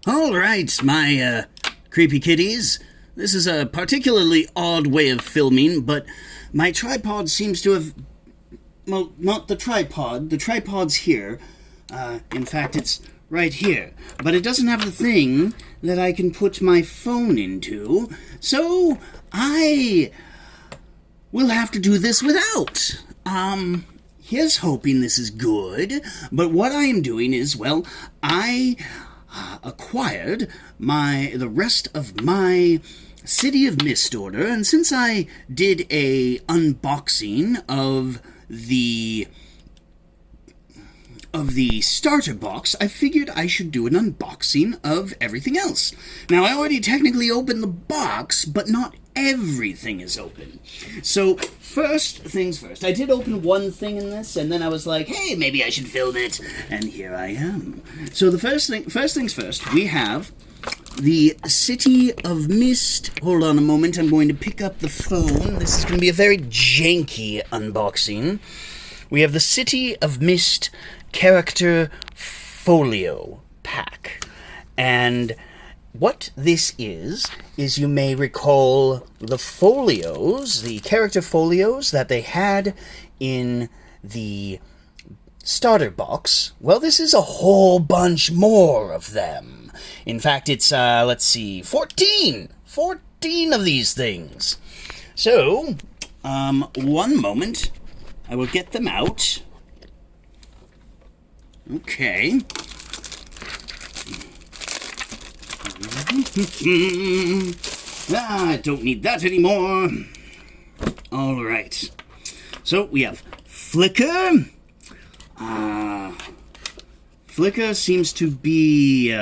All right, my creepy kitties. This is a particularly odd way of filming, but my tripod seems to have... Well, not the tripod. The tripod's here. In fact, it's right here. But it doesn't have the thing that I can put my phone into, so I will have to do this without. Here's hoping this is good, but what I am doing is, well, I acquired the rest of my City of Mist order, and since I did a unboxing of the starter box, I figured I should do an unboxing of everything else. Now, I already technically opened the box, but not everything is open. So, first things first. I did open one thing in this, and then I was like, hey, maybe I should film it, and here I am. So the first things first, we have the City of Mist. Hold on a moment, I'm going to pick up the phone. This is going to be a very janky unboxing. We have the City of Mist character folio pack. And what this is you may recall the folios, the character folios that they had in the starter box. Well, this is a whole bunch more of them. In fact, it's, 14 of these things. So, one moment, I will get them out. Okay. I don't need that anymore. All right. So we have Flicker. Flicker seems to be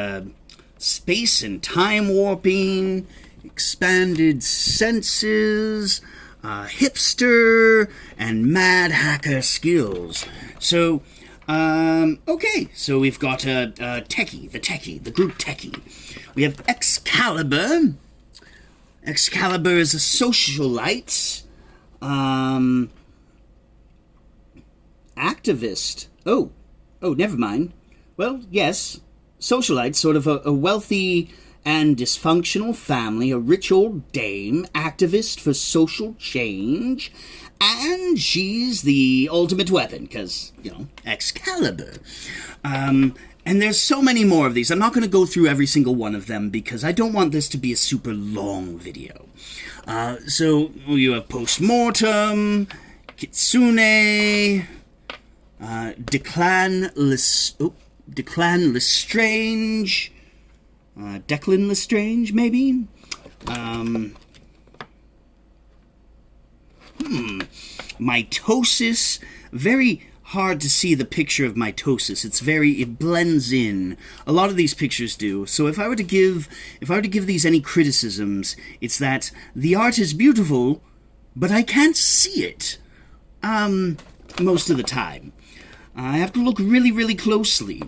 space and time warping, expanded senses, hipster, and mad hacker skills. So, okay, so we've got Techie, the group Techie. We have Excalibur. Excalibur is a socialite. Activist. Oh, never mind. Well, yes, socialite, sort of a wealthy and dysfunctional family, a rich old dame, activist for social change, and she's the ultimate weapon, because, Excalibur. And there's so many more of these. I'm not going to go through every single one of them, because I don't want this to be a super long video. So, you have Postmortem, Kitsune, Declan Lestrange, Declan Lestrange, maybe? Mitosis. Very hard to see the picture of mitosis. It blends in. A lot of these pictures do. So if I were to give these any criticisms, it's that the art is beautiful, but I can't see it. Most of the time. I have to look really, really closely.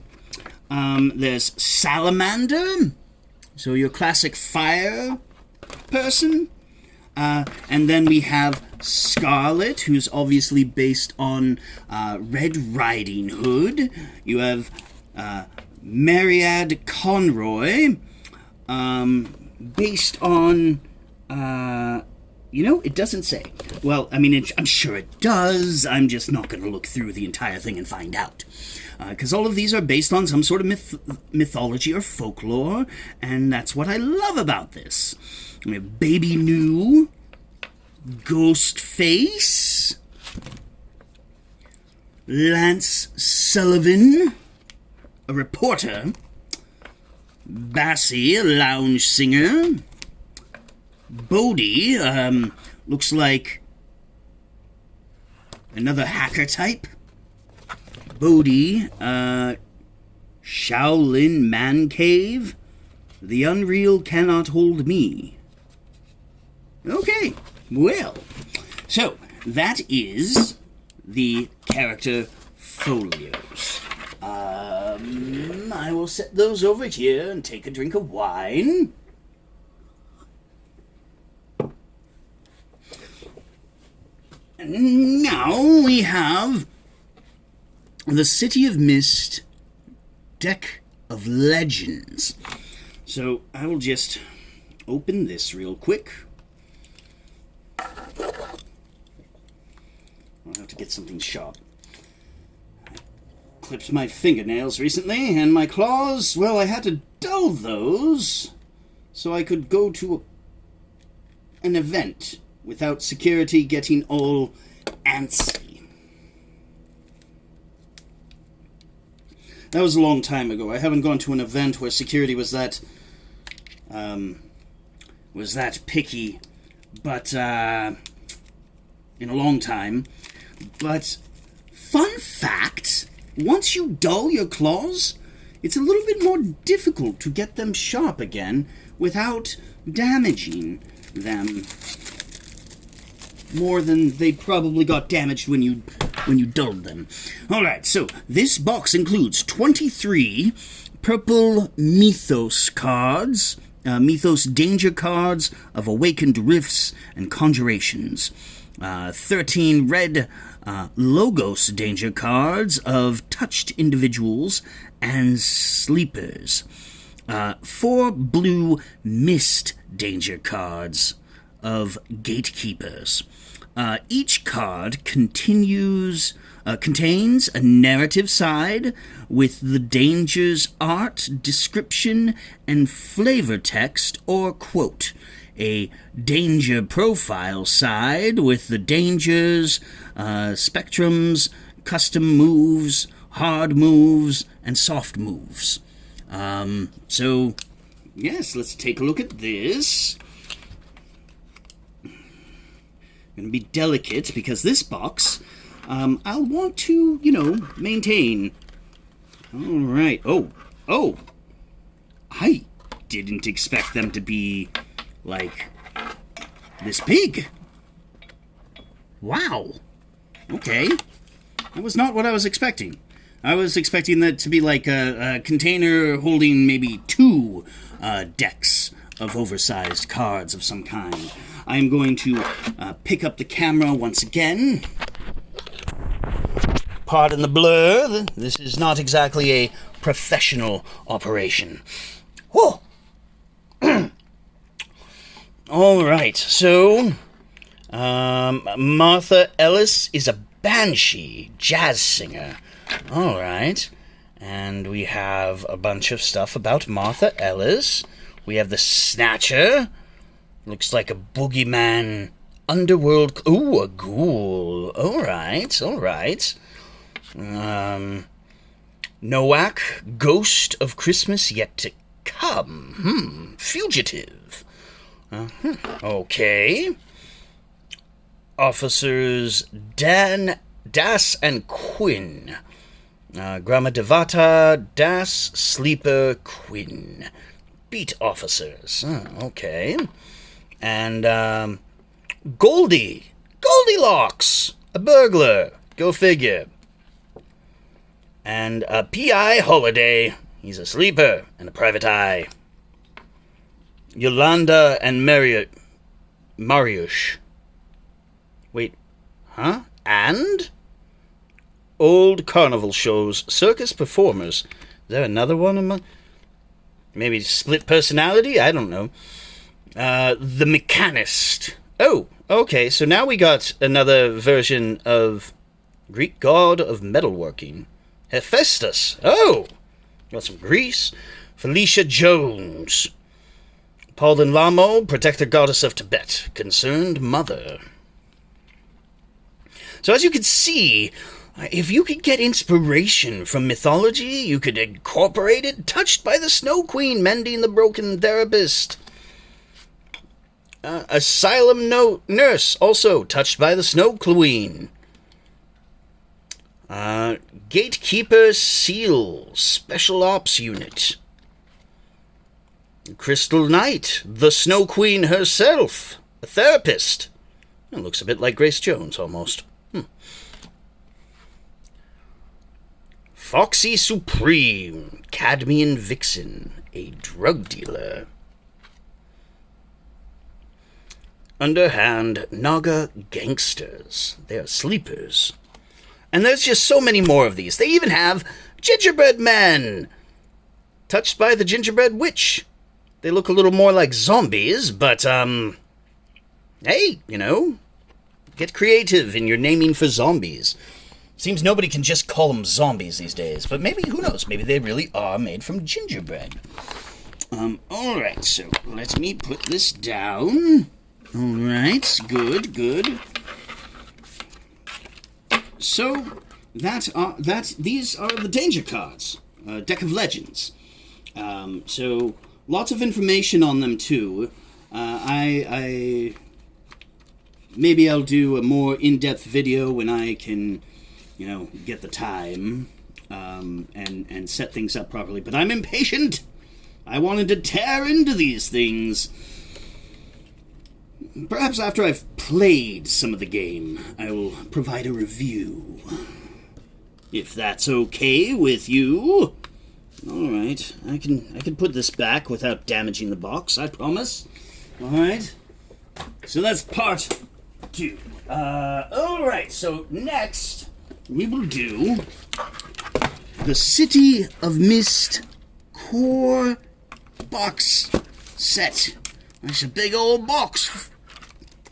There's Salamander, so your classic fire person. And then we have Scarlet, who's obviously based on Red Riding Hood. You have Myriad Conroy, based on... it doesn't say. Well, I mean, I'm sure it does. I'm just not going to look through the entire thing and find out. Because all of these are based on some sort of mythology or folklore, and that's what I love about this. We have Baby New, Ghostface, Lance Sullivan, a reporter, Bassie, a lounge singer, Bodhi, looks like another hacker type. Bodhi, Shaolin Man Cave, The Unreal Cannot Hold Me. Okay, well, so that is the character folios. I will set those over here and take a drink of wine. And now we have the City of Mist deck of legends. So I will just open this real quick. I'll have to get something sharp. I clipped my fingernails recently, and my claws, well, I had to dull those so I could go to an event without security getting all antsy. That was a long time ago. I haven't gone to an event where security was that picky, but in a long time. But fun fact, once you dull your claws, it's a little bit more difficult to get them sharp again without damaging them more than they probably got damaged when you dulled them. Alright, so this box includes 23 purple Mythos cards, Mythos danger cards of awakened rifts and conjurations, 13 red Logos danger cards of touched individuals and sleepers, 4 blue Mist danger cards of gatekeepers. Each card contains a narrative side with the danger's art, description, and flavor text or quote. A danger profile side with the dangers, spectrums, custom moves, hard moves, and soft moves. So, yes, let's take a look at this. Going to be delicate because this box, I'll want to, maintain. All right. Oh. I didn't expect them to be, like, this big. Wow. Okay. That was not what I was expecting. I was expecting that to be like a container holding maybe 2 decks of oversized cards of some kind. I'm going to pick up the camera once again. Pardon the blur. This is not exactly a professional operation. Whoa! All right, so Martha Ellis is a banshee jazz singer. All right, and we have a bunch of stuff about Martha Ellis. We have the Snatcher. Looks like a boogeyman underworld. Ooh, a ghoul. All right. Nowak, Ghost of Christmas Yet to Come. Fugitive. Okay. Officers Das and Quinn. Gramadevata, Das, Sleeper, Quinn. Beat officers. Okay. And, Goldilocks, a burglar. Go figure. And a P.I. Holiday. He's a sleeper and a private eye. Yolanda and Mariusz. Wait, huh? And? Old carnival shows, circus performers. Is there another one among? Maybe split personality? I don't know. The Mechanist. Oh, okay, so now we got another version of Greek god of metalworking. Hephaestus. Oh, got some Greece. Felicia Jones. Paulin Lamo, protector goddess of Tibet. Concerned mother. So as you can see, if you could get inspiration from mythology, you could incorporate it. Touched by the Snow Queen, mending the broken therapist. Asylum nurse, also touched by the Snow Queen. Gatekeeper SEAL, Special Ops Unit. Crystal Knight, the Snow Queen herself, a therapist. It looks a bit like Grace Jones, almost. Foxy Supreme, Cadmian Vixen, a drug dealer. Underhand Naga Gangsters, they're sleepers. And there's just so many more of these. They even have Gingerbread Men, touched by the Gingerbread Witch. They look a little more like zombies, but, hey, get creative in your naming for zombies. Seems nobody can just call them zombies these days, but maybe, who knows, maybe they really are made from gingerbread. Alright, so let me put this down. Alright, good. So, these are the danger cards. Deck of Legends. So, lots of information on them, too. Maybe I'll do a more in-depth video when I can, get the time, and set things up properly. But I'm impatient! I wanted to tear into these things. Perhaps after I've played some of the game, I will provide a review. If that's okay with you. Alright, I can put this back without damaging the box, I promise. Alright. So that's part 2. Alright, so next we will do the City of Mist core box set. It's a big old box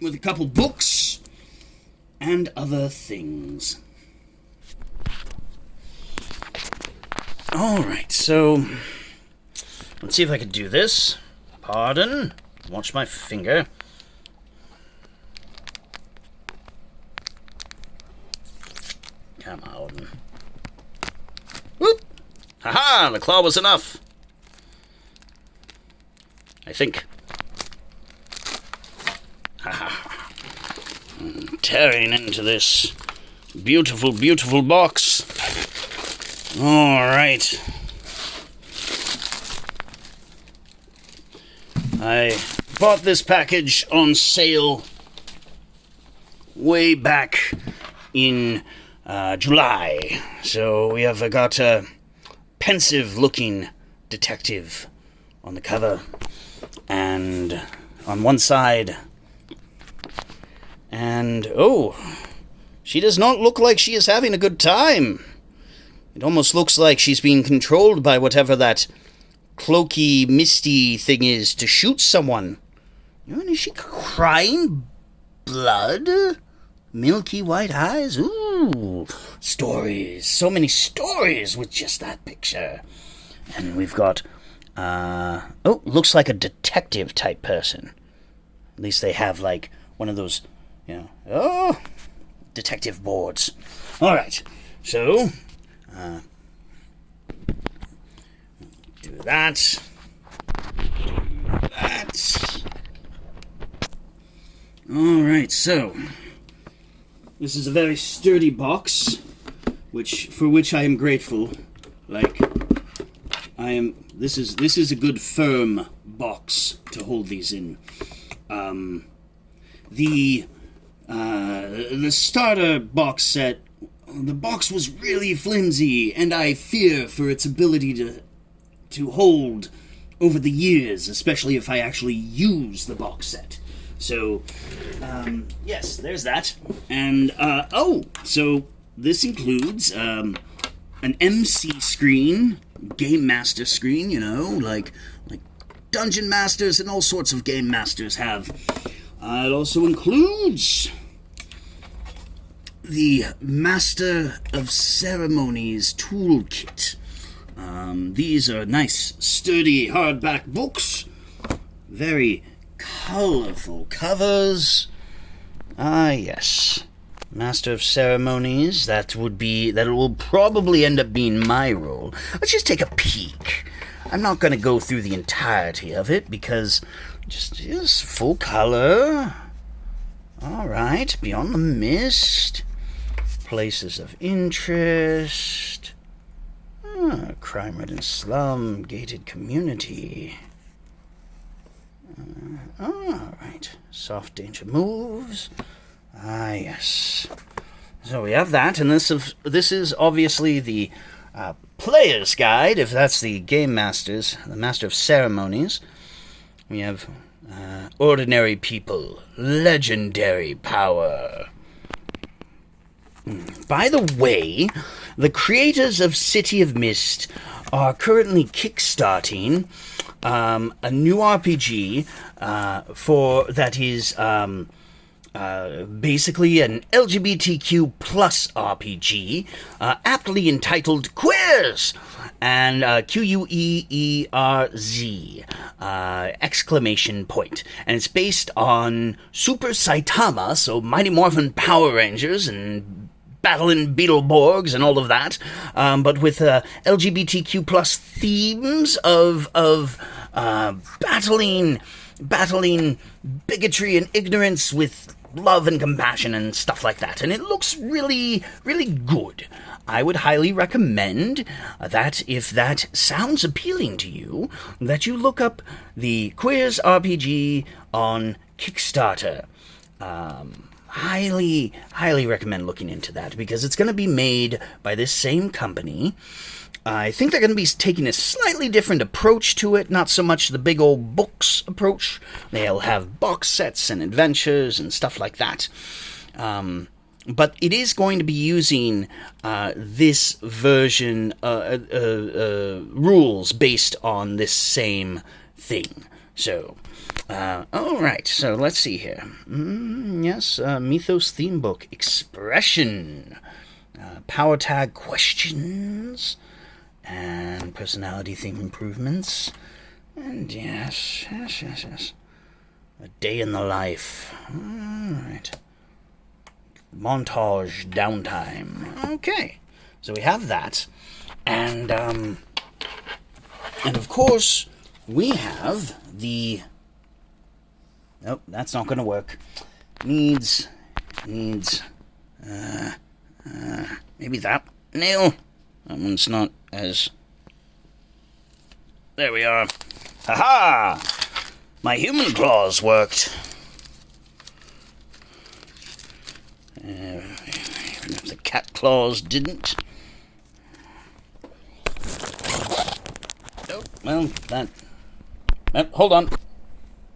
with a couple books and other things. Alright, so let's see if I can do this. Pardon. Watch my finger. Come on. Whoop! Haha! The claw was enough. I think. Haha. Tearing into this beautiful, beautiful box. Alright. I bought this package on sale way back in July. So we have got a pensive-looking detective on the cover. And on one side... And, she does not look like she is having a good time. It almost looks like she's being controlled by whatever that cloaky, misty thing is to shoot someone. Is she crying blood? Milky white eyes? Ooh, stories. So many stories with just that picture. And we've got, looks like a detective-type person. At least they have, like, one of those, detective boards. All right, so... do that. Alright, so this is a very sturdy box, for which I am grateful. This is a good firm box to hold these in. The starter box set, the box was really flimsy, and I fear for its ability to hold over the years, especially if I actually use the box set. So, yes, there's that. And, so this includes, an MC screen, Game Master screen, like Dungeon Masters and all sorts of Game Masters have. It also includes the Master of Ceremonies toolkit. These are nice, sturdy, hardback books. Very colorful covers. Ah, yes. Master of Ceremonies, that will probably end up being my role. Let's just take a peek. I'm not going to go through the entirety of it, because just full color. Alright, Beyond the Mist. Places of Interest. Crime-ridden slum, gated community. Alright. Soft danger moves. Ah, yes. So we have that, and this is obviously the player's guide, if that's the Game Masters, the Master of Ceremonies. We have ordinary people, legendary power. By the way, the creators of City of Mist are currently kickstarting a new RPG that is basically an LGBTQ plus RPG, aptly entitled Queers, and Queerz, exclamation point. And it's based on Super Saitama, so Mighty Morphin Power Rangers and battling Beetleborgs and all of that, but with LGBTQ plus themes of battling bigotry and ignorance with love and compassion and stuff like that. And it looks really, really good. I would highly recommend that if that sounds appealing to you, that you look up the Queers RPG on Kickstarter. Highly recommend looking into that, because it's going to be made by this same company. I think they're going to be taking a slightly different approach to it, not so much the big old books approach. They'll have box sets and adventures and stuff like that. But it is going to be using this version rules based on this same thing. So, alright, so let's see here. Yes, Mythos theme book, Expression, power tag questions, and personality theme improvements, and yes. A day in the life. Alright. Montage downtime. Okay, so we have that, and of course we have the. Nope, that's not going to work. Needs. Maybe that nail. That one's not as. There we are. Ha! My human claws worked. Even if the cat claws didn't. Oh, well, that. Hold on.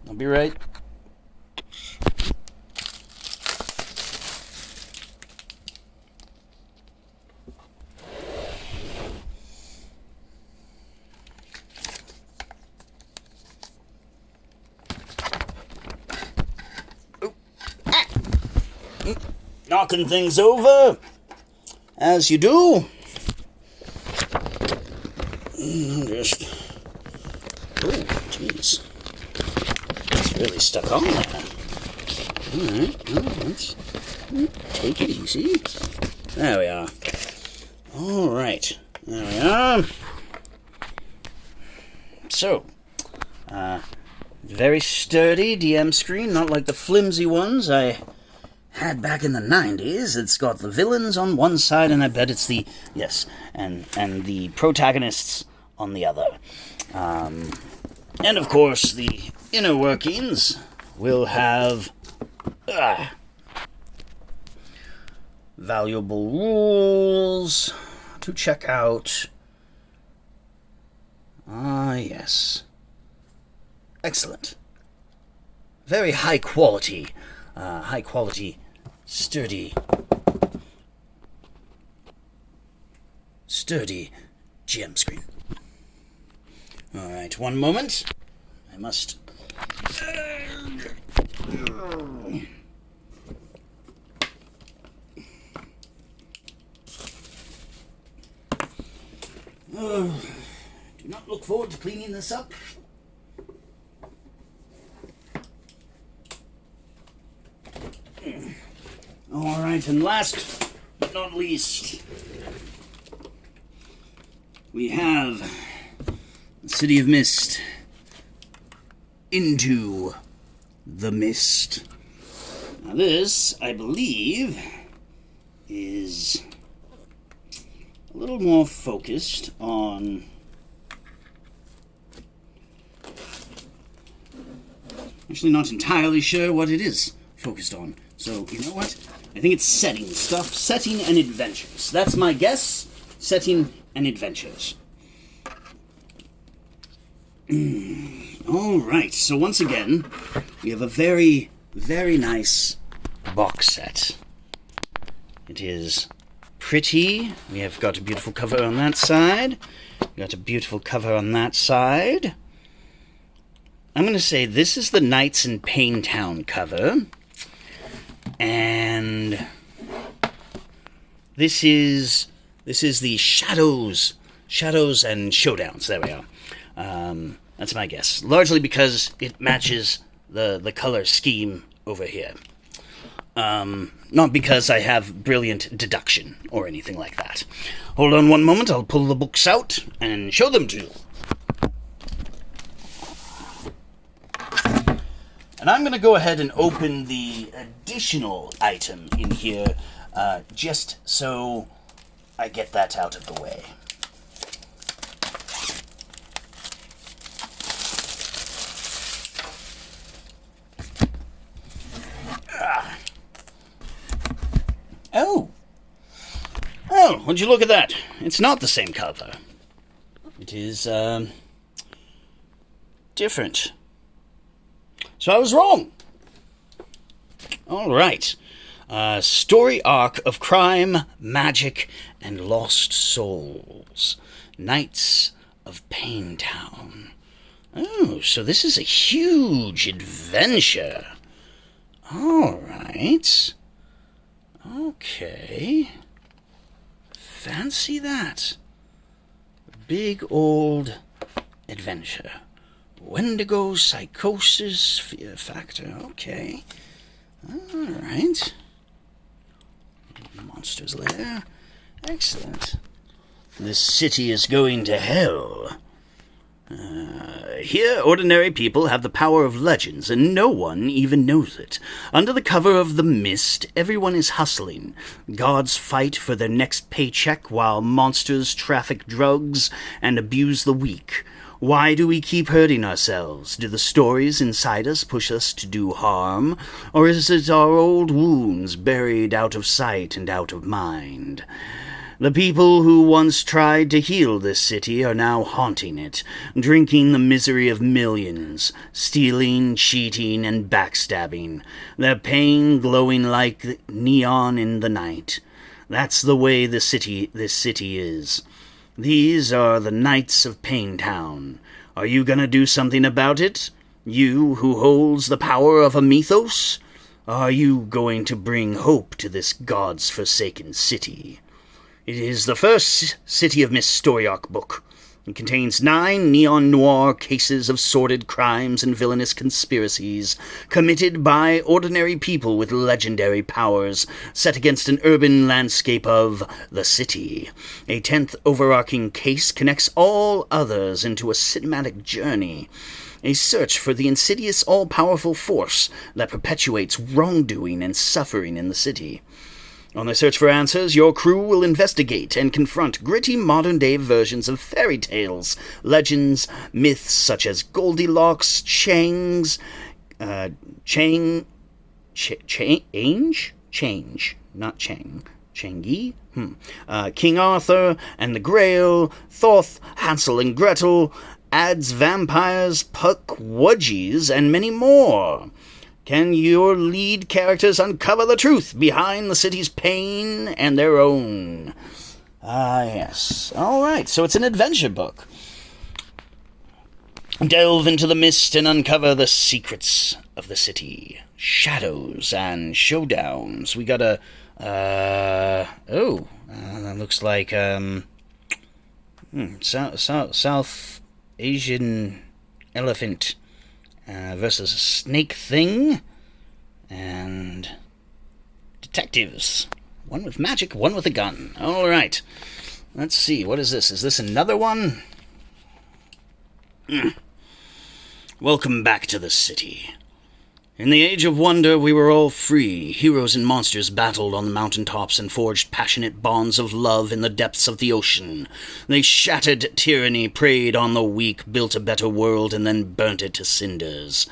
I'll be right. Knocking things over, as you do. Just, oh, jeez, it's really stuck on there. All right, well, let's take it easy. There we are. All right, there we are. So, very sturdy DM screen, not like the flimsy ones I had back in the 90s. It's got the villains on one side, and I bet it's the, yes, and the protagonists on the other. And of course, the inner workings will have valuable rules to check out. Yes. Excellent. Very high quality, sturdy GM screen. Alright, one moment. I must. Do not look forward to cleaning this up. Alright, and last but not least, we have the City of Mist, Into the Mist. Now this, I believe, is a little more focused on actually not entirely sure what it is focused on. So, you know what? I think it's setting stuff. Setting and adventures. That's my guess. Setting and adventures. Alright, so once again, we have a very, very nice box set. It is pretty. We have got a beautiful cover on that side. Got a beautiful cover on that side. I'm going to say this is the Knights in Paintown cover. And this is the Shadows and Showdowns. There we are. That's my guess. Largely because it matches the color scheme over here. Not because I have brilliant deduction or anything like that. Hold on one moment, I'll pull the books out and show them to you. And I'm going to go ahead and open the additional item in here, just so I get that out of the way. Oh, would you look at that? It's not the same cover. It is, different. So I was wrong. All right. Story arc of crime, magic, and lost souls. Knights of Paintown. Oh, so this is a huge adventure. All right. Okay. Fancy that. Big old adventure. Wendigo, psychosis, fear factor. Okay. Alright. Monster's lair. Excellent. This city is going to hell. Here, ordinary people have the power of legends, and no one even knows it. Under the cover of the mist, everyone is hustling. Gods fight for their next paycheck, while monsters traffic drugs and abuse the weak. Why do we keep hurting ourselves? Do the stories inside us push us to do harm? Or is it our old wounds buried out of sight and out of mind? The people who once tried to heal this city are now haunting it, drinking the misery of millions, stealing, cheating, and backstabbing, their pain glowing like neon in the night. That's the way this city is. These are the Knights of Paintown. Are you gonna do something about it? You who holds the power of a mythos? Are you going to bring hope to this God's forsaken city? It is the first City of Mist story arc book. It contains 9 neon-noir cases of sordid crimes and villainous conspiracies committed by ordinary people with legendary powers set against an urban landscape of the city. A 10th overarching case connects all others into a cinematic journey. A search for the insidious all-powerful force that perpetuates wrongdoing and suffering in the city. On the search for answers, your crew will investigate and confront gritty modern-day versions of fairy tales, legends, myths such as Goldilocks, Change, not Chang, Changi? King Arthur and the Grail, Thoth, Hansel and Gretel, Ads, Vampires, Puckwudgies, and many more. Can your lead characters uncover the truth behind the city's pain and their own? Ah, yes. All right, so it's an adventure book. Delve into the mist and uncover the secrets of the city. Shadows and Showdowns. We got a... that looks like... South Asian elephant... versus a snake thing, and detectives. One with magic, one with a gun. All right. Let's see. What is this? Is this another one? Welcome back to the city. In the Age of Wonder, we were all free. Heroes and monsters battled on the mountaintops and forged passionate bonds of love in the depths of the ocean. They shattered tyranny, preyed on the weak, built a better world, and then burnt it to cinders.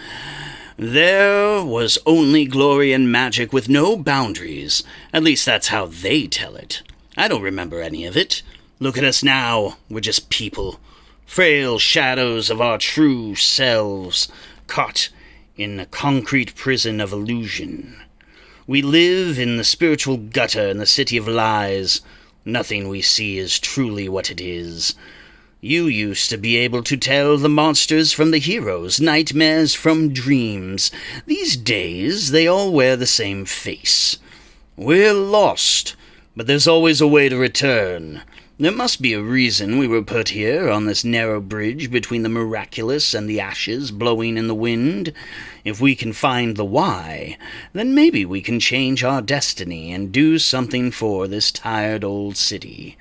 There was only glory and magic with no boundaries. At least that's how they tell it. I don't remember any of it. Look at us now. We're just people. Frail shadows of our true selves, caught in the concrete prison of illusion. We live in the spiritual gutter in the city of lies, Nothing we see is truly what it is. You used to be able to tell the monsters from the heroes, nightmares from dreams. These days, they all wear the same face. We're lost, but there's always a way to return. There must be a reason we were put here on this narrow bridge between the miraculous and the ashes blowing in the wind. If we can find the why, then maybe we can change our destiny and do something for this tired old city.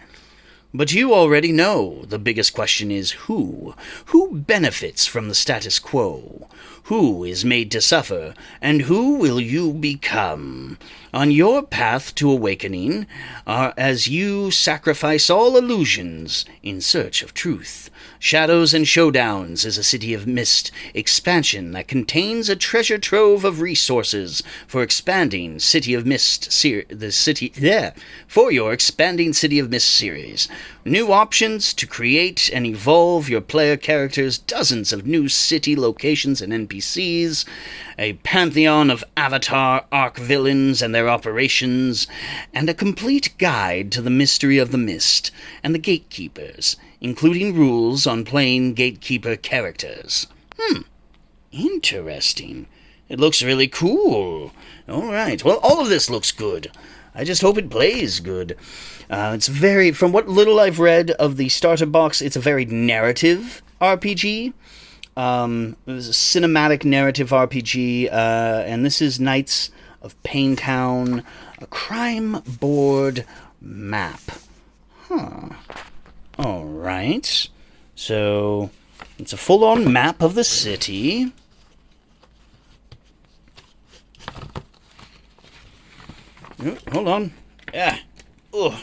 But you already know the biggest question is who? Who benefits from the status quo? Who is made to suffer? And who will you become? On your path to awakening, as you sacrifice all illusions in search of truth. Shadows and Showdowns is a City of Mist expansion that contains a treasure trove of resources for expanding City of Mist for your expanding City of Mist series. New options to create and evolve your player characters, dozens of new city locations and NPCs, a pantheon of Avatar arc villains and their operations, and a complete guide to the mystery of the Mist and the Gatekeepers, including rules on playing Gatekeeper characters. Interesting. It looks really cool. All right. Well, all of this looks good. I just hope it plays good. It's very, from what little I've read of the starter box, it's a very narrative RPG. It was a cinematic narrative RPG, and this is Knights of Paintown, a crime board map. All right. So, it's a full-on map of the city. Oh, hold on. Yeah. Ugh.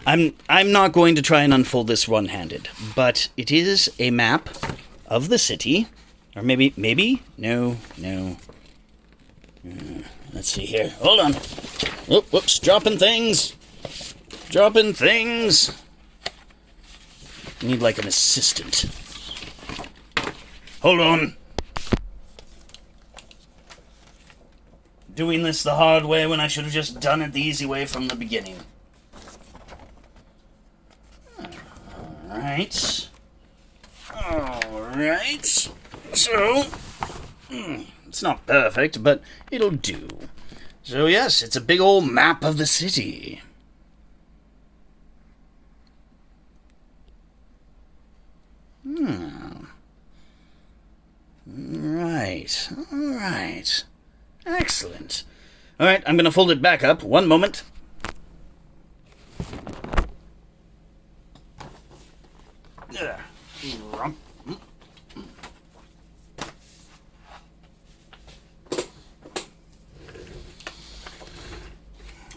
I'm not going to try and unfold this one-handed, but it is a map of the city. Or maybe? No. Let's see here. Hold on. Oh, whoops, dropping things. Need like an assistant. Hold on. Doing this the hard way when I should have just done it the easy way from the beginning. Alright. So, it's not perfect, but it'll do. So yes, it's a big old map of the city. Alright. Excellent. Alright, I'm gonna fold it back up. One moment.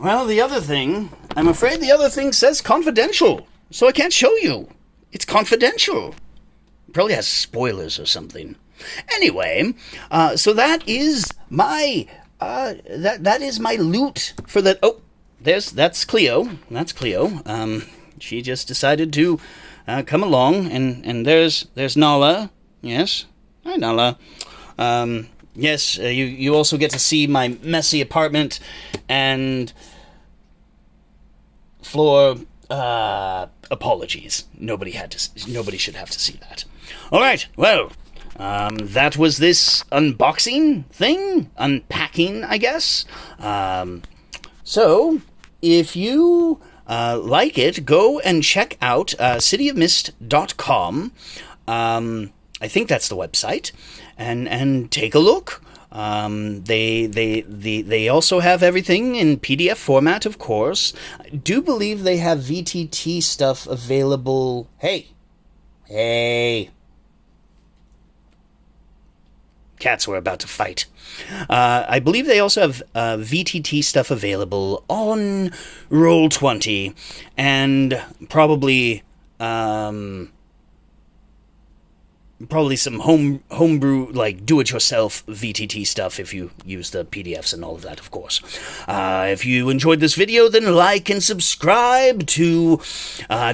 Well, I'm afraid the other thing says confidential, so I can't show you. It's confidential. Probably has spoilers or something. Anyway, so that is my that is my loot for that. Oh, that's Cleo. That's Cleo. She just decided to come along, and there's Nala. Yes, hi Nala. Yes, you also get to see my messy apartment and floor. Apologies. Nobody should have to see that. All right. Well. That was this unboxing thing? Unpacking, I guess. So, if you like it, go and check out cityofmist.com. I think that's the website. And take a look. They also have everything in PDF format, of course. I do believe they have VTT stuff available. Hey. Cats were about to fight. I believe they also have VTT stuff available on Roll20, and probably probably some homebrew, like do-it-yourself VTT stuff if you use the PDFs and all of that, of course. If you enjoyed this video, then like and subscribe to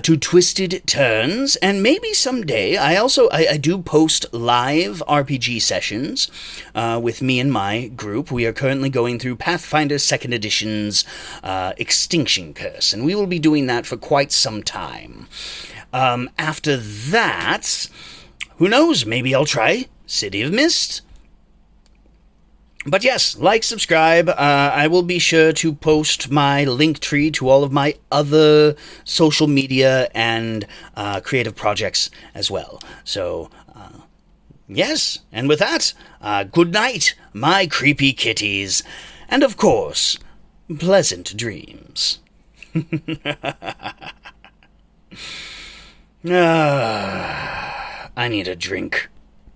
Twisted Turns, and maybe someday I do post live RPG sessions with me and my group. We are currently going through Pathfinder 2nd Edition's Extinction Curse, and we will be doing that for quite some time. After that, who knows, maybe I'll try City of Mist. But yes, like, subscribe. I will be sure to post my link tree to all of my other social media and creative projects as well. So, yes, and with that, good night, my creepy kitties. And of course, pleasant dreams. I need a drink.